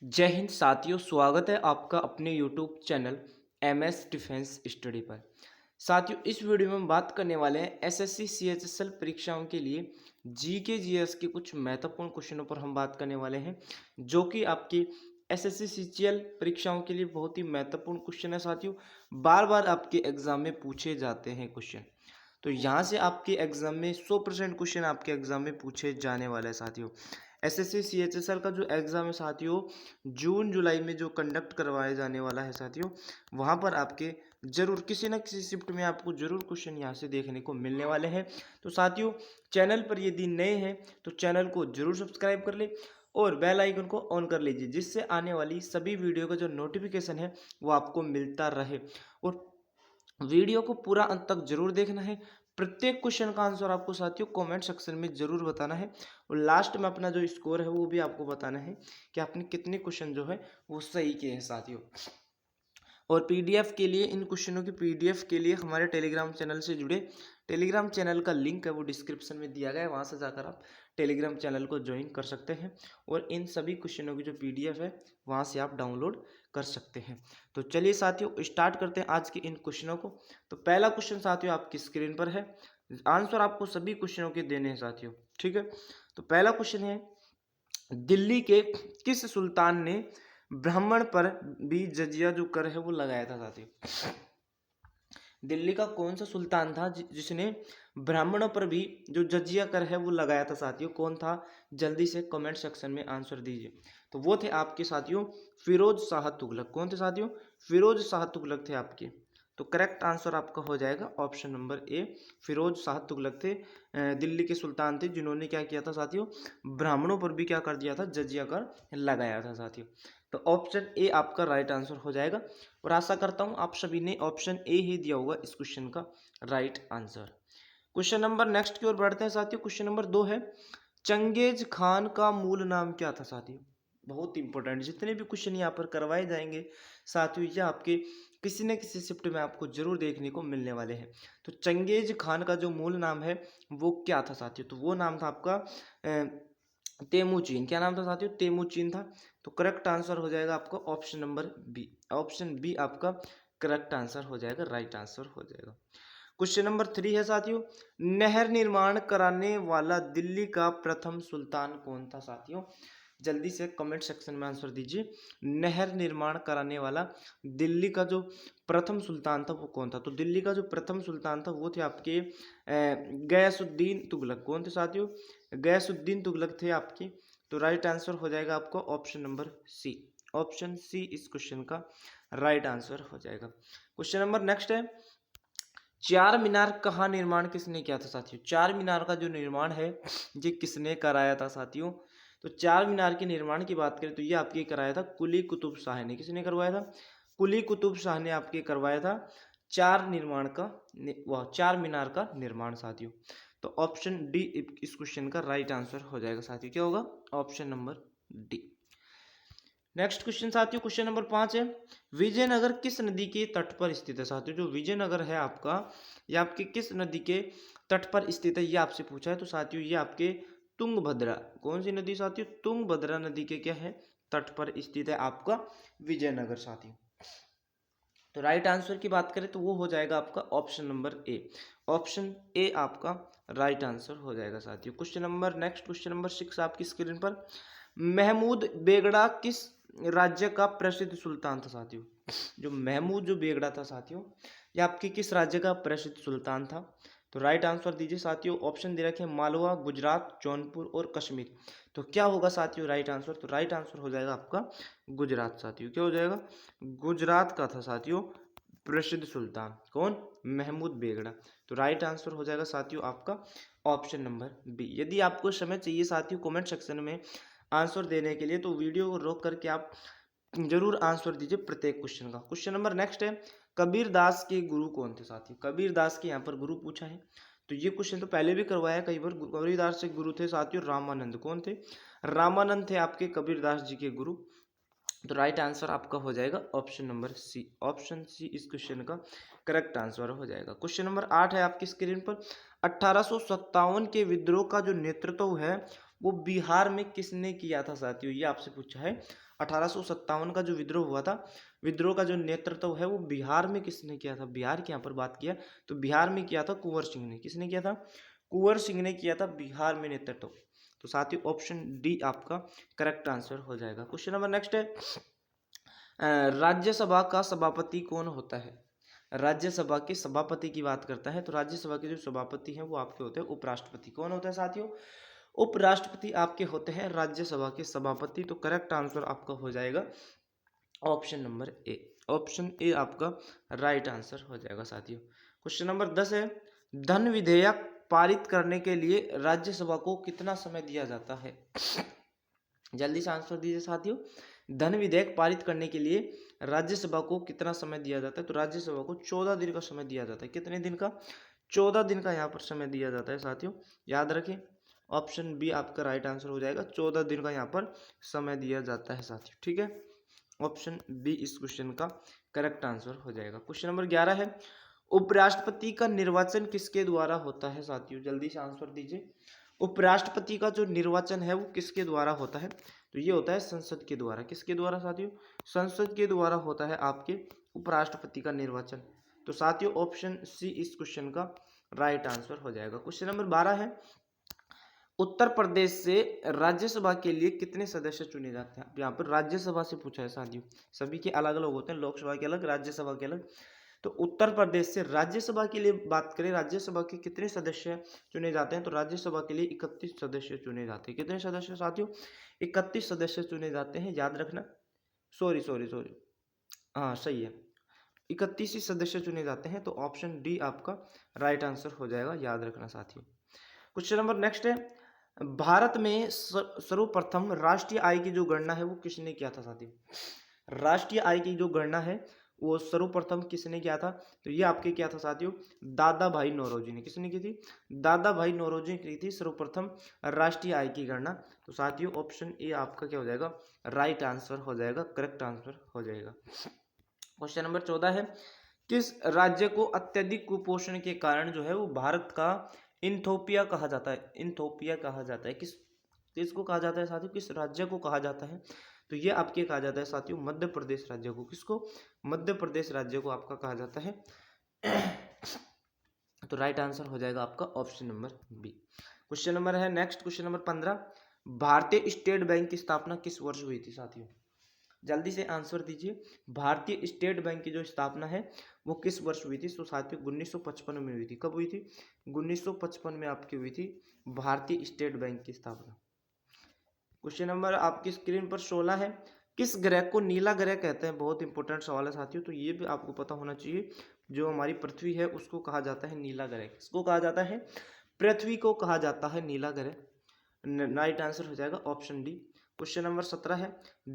जय हिंद साथियों, स्वागत है आपका अपने YouTube channel MS defence study पर। साथियों, इस वीडियो में हम बात करने वाले हैं एसएससी सीएचएसएल परीक्षाओं के लिए जीके जीएस के कुछ महत्वपूर्ण क्वेश्चनों पर हम बात करने वाले हैं, जो कि आपकी एसएससी सीजीएल परीक्षाओं के लिए बहुत ही महत्वपूर्ण क्वेश्चन है। साथियों, बार बार आपके एग्जाम में पूछे जाते हैं क्वेश्चन, तो यहाँ से आपके एग्जाम में 100% क्वेश्चन आपके एग्जाम में पूछे जाने वाले हैं। साथियों, एसएससी सीएचएसएल का जो एग्ज़ाम है साथियों, जून जुलाई में जो कंडक्ट करवाया जाने वाला है साथियों, वहाँ पर आपके जरूर किसी न किसी शिफ्ट में आपको जरूर क्वेश्चन यहाँ से देखने को मिलने वाले हैं। तो साथियों, चैनल पर यदि नए हैं तो चैनल को जरूर सब्सक्राइब कर ले और बेल आइकन को ऑन कर लीजिए, जिससे आने वाली सभी वीडियो का जो नोटिफिकेशन है वो आपको मिलता रहे। और वीडियो को पूरा अंत तक जरूर देखना है। प्रत्येक क्वेश्चन का आंसर आपको साथियों कमेंट सेक्शन में जरूर बताना है, और लास्ट में अपना जो स्कोर है वो भी आपको बताना है कि आपने कितने क्वेश्चन जो है वो सही किए हैं साथियों। और पीडीएफ के लिए, इन क्वेश्चनों की पीडीएफ के लिए हमारे टेलीग्राम चैनल से जुड़े। टेलीग्राम चैनल का लिंक है वो डिस्क्रिप्शन में दिया गया है, वहाँ से जाकर आप टेलीग्राम चैनल को ज्वाइन कर सकते हैं और इन सभी क्वेश्चनों की जो पीडीएफ है वहाँ से आप डाउनलोड कर सकते हैं। तो चलिए साथियों, स्टार्ट करते हैं आज के इन क्वेश्चनों को। तो पहला क्वेश्चन साथियों आपकी स्क्रीन पर है, आंसर आपको सभी क्वेश्चनों के देने हैं साथियों, ठीक है। तो पहला क्वेश्चन है, दिल्ली के किस सुल्तान ने ब्राह्मण पर भी जजिया जो कर है वो लगाया था साथियों? दिल्ली का कौन सा सुल्तान था जिसने ब्राह्मणों पर भी जो जजिया कर है वो लगाया था साथियों? कौन था? जल्दी से कमेंट सेक्शन में आंसर दीजिए। तो वो थे आपके साथियों फिरोज शाह तुगलक। कौन थे साथियों? फिरोज शाह तुगलक थे आपके। तो करेक्ट आंसर आपका हो जाएगा option number A, Firoz Shah Tughlaq थे। दिल्ली के सुल्तान थे जिन्होंने क्या किया था साथियों? ब्राह्मणों पर भी क्या कर दिया था? जजिया कर लगाया था साथियों। तो ऑप्शन ए आपका राइट आंसर हो जाएगा, और आशा करता हूं आप सभी ने ऑप्शन ए ही दिया होगा इस क्वेश्चन का right answer. Question number next की ओर बढ़ते हैं साथियों। क्वेश्चन नंबर 2 है, चंगेज खान का मूल नाम क्या था साथियों? बहुत इंपॉर्टेंट, जितने भी क्वेश्चन यहाँ पर करवाए जाएंगे साथियों, ये आपके किसी न किसी शिफ्ट में आपको जरूर देखने को मिलने वाले हैं। तो चंगेज खान का जो मूल नाम है वो क्या था साथियों? तो वो नाम था आपका तेमुचीन। क्या नाम था साथियों? तेमुचीन था। तो करेक्ट आंसर हो जाएगा आपका option number B. Option B आपका करेक्ट आंसर हो जाएगा, राइट आंसर हो जाएगा। क्वेश्चन नंबर 3 है साथियों, नहर निर्माण कराने वाला दिल्ली का प्रथम सुल्तान कौन था साथियों? जल्दी से कमेंट सेक्शन में आंसर दीजिए। नहर निर्माण कराने वाला दिल्ली का जो प्रथम सुल्तान था वो कौन था? तो दिल्ली का जो प्रथम सुल्तान था वो थे आपके गयासुद्दीन तुगलक। कौन थे साथियों? गयासुद्दीन तुगलक थे आपके। तो राइट आंसर हो जाएगा आपका option number C. Option C इस क्वेश्चन का राइट आंसर हो जाएगा। क्वेश्चन नंबर नेक्स्ट है, चार मीनार का निर्माण किसने किया था साथियों? चार मीनार का जो निर्माण है ये किसने कराया था साथियों? तो चार मीनार के निर्माण की बात करें तो ये आपके कराया था कुली कुतुब शाह ने। किसने करवाया था? कुली कुतुब शाह ने आपके करवाया था चार निर्माण का वह चार मीनार का निर्माण साथियों। तो ऑप्शन डी इस क्वेश्चन का राइट आंसर हो जाएगा साथियों। क्या होगा? Option number D. Next question साथियों, क्वेश्चन नंबर 5 है, विजयनगर किस नदी के तट पर स्थित है साथियों? जो विजयनगर है आपका, ये आपके किस नदी के तट पर स्थित है ये आपसे पूछा है। तो साथियों ये आपके तुंगभद्रा। कौन सी नदी साथियों? तुंगभद्रा नदी के क्या है? तट पर स्थित है आपका विजयनगर साथियों। तो राइट आंसर की बात करें तो वो हो जाएगा आपका option number A. Option A आपका राइट आंसर हो जाएगा साथियों। Question number next, question number 6 आपकी स्क्रीन पर, महमूद बेगड़ा किस राज्य का प्रसिद्ध सुल्तान था साथियों? जो महमूद जो बेगड़ा था साथियों, ये आपके किस राज्य का प्रसिद्ध सुल्तान था? तो राइट आंसर दीजिए साथियों। ऑप्शन दे रखे हैं मालवा, गुजरात, जौनपुर और कश्मीर। तो क्या होगा साथियों राइट आंसर? तो राइट आंसर हो जाएगा आपका गुजरात साथियों। क्या हो जाएगा? गुजरात का था साथियों प्रसिद्ध सुल्तान। कौन? महमूद बेगड़ा। तो राइट आंसर हो जाएगा साथियों आपका ऑप्शन नंबर बी। यदि आपको समय चाहिए साथियों कमेंट सेक्शन में आंसर देने के लिए, तो वीडियो को रोक करके आप जरूर आंसर दीजिए प्रत्येक क्वेश्चन का। क्वेश्चन नंबर नेक्स्ट है, कबीर दास के गुरु कौन थे साथियों? कबीर दास के यहाँ पर गुरु पूछा है। तो ये क्वेश्चन तो पहले भी करवाया कई बार। कबीर दास के गुरु थे साथियों रामानंद। कौन थे? रामानंद थे आपके कबीर दास जी के गुरु। तो राइट आंसर आपका हो जाएगा option number C. Option C इस क्वेश्चन का करेक्ट आंसर हो जाएगा। क्वेश्चन नंबर 8 है आपकी स्क्रीन पर, 1857 के विद्रोह का जो नेतृत्व है वो बिहार में किसने किया था साथियों, ये आपसे पूछा है। 1857 का जो विद्रोह हुआ था, विद्रोह का जो नेतृत्व है वो बिहार में किसने किया था, बिहार की यहाँ पर बात किया तो बिहार में किया था कुंवर सिंह ने। किसने किया था, कुंवर सिंह ने किया था बिहार में नेतृत्व। तो साथियों ऑप्शन डी आपका करेक्ट आंसर हो जाएगा। क्वेश्चन नंबर नेक्स्ट है, राज्यसभा का सभापति कौन होता है। राज्यसभा के सभापति की बात करता है तो राज्यसभा के जो सभापति हैं वो आपके होते हैं उपराष्ट्रपति। कौन होता है साथियों, उपराष्ट्रपति आपके होते हैं राज्यसभा के सभापति। तो करेक्ट आंसर आपका हो जाएगा option number A. Option A आपका राइट आंसर हो जाएगा साथियों। क्वेश्चन नंबर 10 है, धन विधेयक पारित करने के लिए राज्यसभा को कितना समय दिया जाता है। जल्दी से आंसर दीजिए साथियों। धन विधेयक पारित करने के लिए राज्यसभा को कितना समय दिया जाता है, तो राज्यसभा को 14 दिन का समय दिया जाता है। कितने दिन का, 14 दिन का यहाँ पर समय दिया जाता है साथियों, याद रखें। ऑप्शन बी आपका राइट आंसर हो जाएगा, 14 दिन का यहाँ पर समय दिया जाता है साथियों, ठीक है। ऑप्शन बी इस क्वेश्चन का करेक्ट आंसर हो जाएगा। क्वेश्चन नंबर 11 है, उपराष्ट्रपति का निर्वाचन किसके द्वारा होता है साथियों, जल्दी से आंसर दीजिए। उपराष्ट्रपति का जो निर्वाचन है वो किसके द्वारा होता है, तो ये होता है संसद के द्वारा। किसके द्वारा साथियों, संसद के द्वारा होता है आपके उपराष्ट्रपति का निर्वाचन। तो साथियों ऑप्शन सी इस क्वेश्चन का राइट आंसर हो जाएगा। क्वेश्चन नंबर 12 है, उत्तर प्रदेश से राज्यसभा के लिए कितने सदस्य चुने जाते हैं। यहाँ पर राज्यसभा से पूछा है साथियों, सभी के अलग अलग होते हैं, लोकसभा के अलग, राज्यसभा के अलग। तो उत्तर प्रदेश से राज्यसभा के लिए बात करें, राज्यसभा के कितने सदस्य चुने जाते हैं, तो राज्यसभा के लिए 31 सदस्य चुने जाते हैं। कितने सदस्य साथियों, 31 सदस्य चुने जाते हैं, याद रखना। सॉरी सॉरी सॉरी, हाँ सही है, 31 ही सदस्य चुने जाते हैं। तो ऑप्शन डी आपका राइट आंसर हो जाएगा, याद रखना साथियों। क्वेश्चन नंबर नेक्स्ट है, भारत में सर्वप्रथम राष्ट्रीय आय की जो गणना है वो किसने किया था साथियों। राष्ट्रीय आय की जो गणना है वो सर्वप्रथम किसने किया था, तो ये आपके क्या था साथियों, दादा भाई नौरोजी ने। किसने की थी, दादा भाई नौरोजी ने की थी सर्वप्रथम राष्ट्रीय आय की गणना। तो साथियों ऑप्शन ए आपका क्या हो जाएगा, राइट आंसर हो जाएगा, करेक्ट आंसर हो जाएगा। क्वेश्चन नंबर 14 है, किस राज्य को अत्यधिक कुपोषण के कारण जो है वो भारत का इथोपिया कहा जाता है। इथोपिया कहा जाता है, किसको कहा जाता है साथियों, किस राज्य को कहा जाता है, तो ये आपके कहा जाता है साथियों मध्य प्रदेश राज्य को। किसको, मध्य प्रदेश राज्य को आपका कहा जाता है। तो राइट आंसर हो जाएगा आपका option number B. Question number है नेक्स्ट, क्वेश्चन नंबर 15, भारतीय स्टेट बैंक की स्थापना किस वर्ष हुई थी साथियों, जल्दी से आंसर दीजिए। भारतीय स्टेट बैंक की जो स्थापना है वो किस वर्ष हुई थी, तो साथियों 1955 में हुई थी। कब हुई थी, 1955 में आपकी हुई थी भारतीय स्टेट बैंक की स्थापना। क्वेश्चन नंबर आपकी स्क्रीन पर 16 है, किस ग्रह को नीला ग्रह कहते हैं। बहुत इंपॉर्टेंट सवाल है साथियों, तो ये भी आपको पता होना चाहिए। जो हमारी पृथ्वी है उसको कहा जाता है नीला ग्रह। किसको कहा जाता है, पृथ्वी को कहा जाता है नीला ग्रह। राइट आंसर हो जाएगा ऑप्शन डी। क्वेश्चन नंबर 17 है,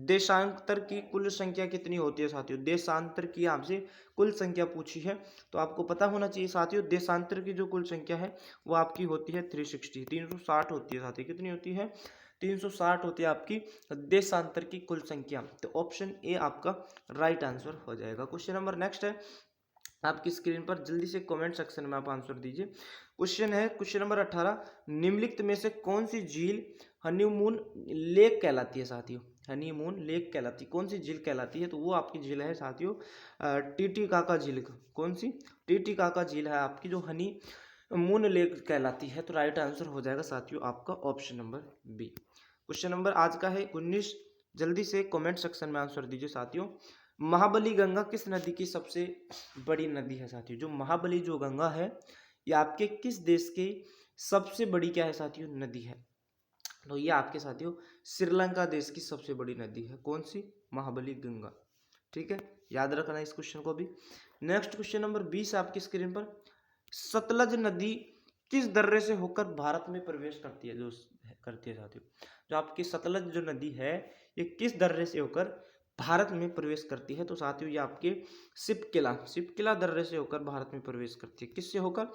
देशांतर की कुल संख्या कितनी होती है साथियों। देशांतर की आपसे कुल संख्या पूछी है तो आपको पता होना चाहिए साथियों, देशांतर की जो कुल संख्या है वो आपकी होती है 360, 360 होती है साथियों। कितनी होती है, 360 होती है आपकी देशांतर की कुल संख्या। तो ऑप्शन ए आपका राइट आंसर हो जाएगा। क्वेश्चन नंबर नेक्स्ट है आपकी स्क्रीन पर, जल्दी से कमेंट सेक्शन में आप आंसर दीजिए। क्वेश्चन है क्वेश्चन नंबर 18, निम्नलिखित में से कौन सी झील हनीमून लेक कहलाती है साथियों। हनीमून लेक कहलाती है, कौन सी झील कहलाती है, तो वो आपकी झील है साथियों टीटीकाका झील। कौन सी, टीटीकाका झील है आपकी जो हनी मून लेक कहलाती है। तो राइट आंसर हो जाएगा साथियों आपका option number B. Question number आज का है 19, जल्दी से कमेंट सेक्शन में आंसर दीजिए साथियों। महाबली गंगा किस नदी की सबसे बड़ी नदी है साथियों। जो महाबली जो गंगा है ये आपके किस देश की सबसे बड़ी क्या है साथियों, नदी है, तो ये आपके साथियों श्रीलंका देश की सबसे बड़ी नदी है। कौन सी, महाबली गंगा, ठीक है, याद रखना इस क्वेश्चन को भी। नेक्स्ट क्वेश्चन नंबर 20 आपकी स्क्रीन पर, सतलज नदी किस दर्रे से होकर भारत में प्रवेश करती है, जो करती है साथियों। जो आपकी सतलज जो नदी है ये किस दर्रे से होकर भारत में प्रवेश करती है, तो साथियों ये आपके सिपकिला दर्रे से होकर भारत में प्रवेश करती है। किससे होकर,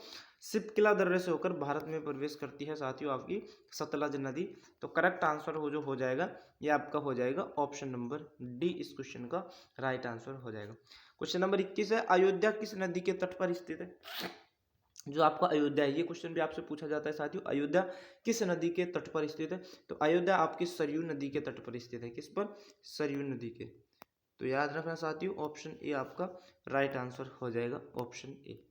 सिपकिला दर्रे से होकर भारत में प्रवेश करती है साथियों आपकी सतलज नदी। तो करेक्ट आंसर हो जो हो जाएगा ये आपका हो जाएगा ऑप्शन नंबर डी, इस क्वेश्चन का राइट आंसर हो जाएगा। क्वेश्चन नंबर 21 है, अयोध्या किस नदी के तट पर स्थित है। जो आपका अयोध्या है, ये क्वेश्चन भी आपसे पूछा जाता है साथियों, अयोध्या किस नदी के तट पर स्थित है? तो अयोध्या आपकी सरयू नदी के तट पर स्थित है। किस पर? सरयू नदी के। तो याद रखना साथियों, ऑप्शन ए आपका राइट आंसर हो जाएगा, ऑप्शन ए।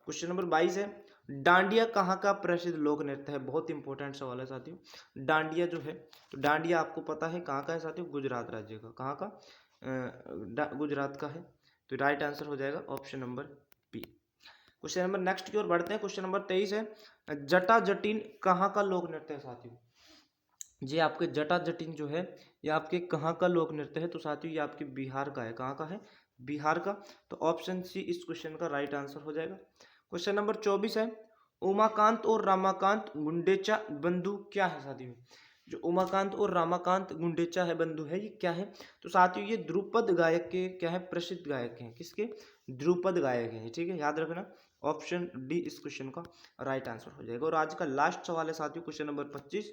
क्वेश्चन नंबर 22 है, डांडिया कहाँ का प्रसिद्ध लोक नृत्य है? बहुत इंपॉर्टेंट सवाल है साथियों। डांडिया जो है, तो डांडिया आपको पता है कहाँ का है साथियों? गुजरात राज्य का। कहाँ का? गुजरात का है। तो राइट आंसर हो जाएगा option number B. Question number next की ओर बढ़ते हैं। क्वेश्चन नंबर 23 है, जटा जटिन कहाँ का लोक नृत्य है साथियों? ये आपके जटा जटिन जो है, ये आपके कहाँ का लोक नृत्य है? तो साथियों ये आपके बिहार का है। कहाँ का है? बिहार का। तो ऑप्शन सी इस क्वेश्चन का राइट आंसर हो जाएगा। क्वेश्चन नंबर 24 है, उमाकांत और रामाकांत गुंडेचा बंधु क्या है साथियों? जो उमाकांत और रामाकांत गुंडेचा है बंधु है, ये क्या है? तो साथियों ये ध्रुपद गायक के क्या है? प्रसिद्ध गायक हैं। किसके? ध्रुपद गायक हैं। ठीक है, याद रखना, ऑप्शन डी इस क्वेश्चन का राइट आंसर हो जाएगा। और आज का लास्ट सवाल है साथियों, क्वेश्चन नंबर 25,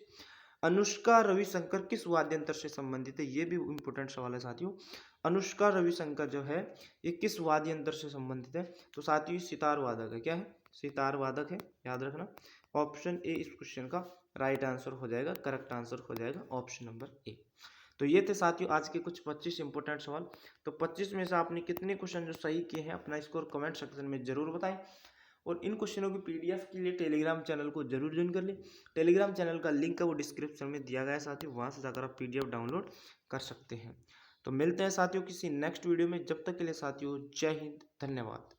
अनुष्का रविशंकर किस वाद्य यंत्र से संबंधित है? ये भी इंपॉर्टेंट सवाल है साथियों। अनुष्का रविशंकर जो है, ये किस वाद्य यंत्र से संबंधित है? तो साथियों सितार वादक है। क्या है? सितार वादक है, याद रखना। ऑप्शन ए इस क्वेश्चन का राइट आंसर हो जाएगा, करेक्ट आंसर हो जाएगा ऑप्शन नंबर ए। तो ये थे साथियों आज के कुछ 25 इंपॉर्टेंट सवाल। तो 25 में से आपने कितने क्वेश्चन जो सही किए हैं, अपना स्कोर कमेंट सेक्शन में जरूर बताएं। और इन क्वेश्चनों की पीडीएफ के लिए टेलीग्राम चैनल को जरूर ज्वाइन कर लें। टेलीग्राम चैनल का लिंक है वो डिस्क्रिप्शन में दिया गया है साथियों, वहाँ से जाकर आप पीडीएफ डाउनलोड कर सकते हैं। तो मिलते हैं साथियों किसी नेक्स्ट वीडियो में, जब तक के लिए साथियों जय हिंद, धन्यवाद।